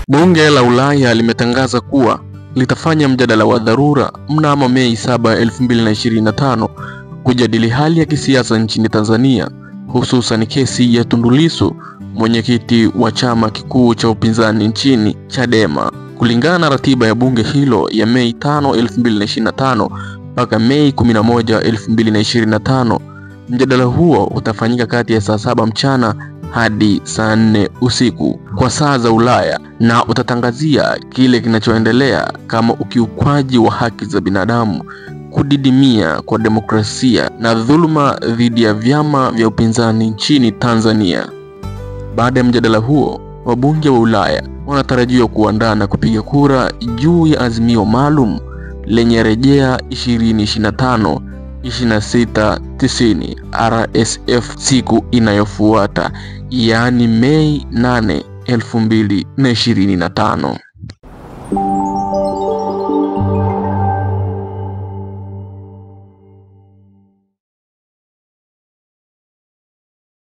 Bunge la Ulaya limetangaza kuwa litafanya mjadala wa dharura mnamo Mei 7, 2025 kujadili hali ya kisiasa nchini Tanzania, hususan kesi ya Tundu Lissu, mwenyekiti wa chama kikuu cha upinzani nchini Chadema. Kulingana na ratiba ya bunge hilo ya Mei 5, 2025 mpaka Mei 11, 2025, mjadala huo utafanyika kati ya saa 7 mchana hadi saa 4 usiku kwa saa za Ulaya, na utatangazia kile kinachoendelea kama ukiukwaji wa haki za binadamu, kudidimia kwa demokrasia na dhuluma dhidi ya vyama vya upinzani nchini Tanzania. Baada ya mjadala huo, wabunge wa Ulaya wanatarajiwa kuandaa na kupiga kura juu ya azimio maalum lenye rejea 2025-2690 RSF siku inayofuata, yaani Mei 8, 2025.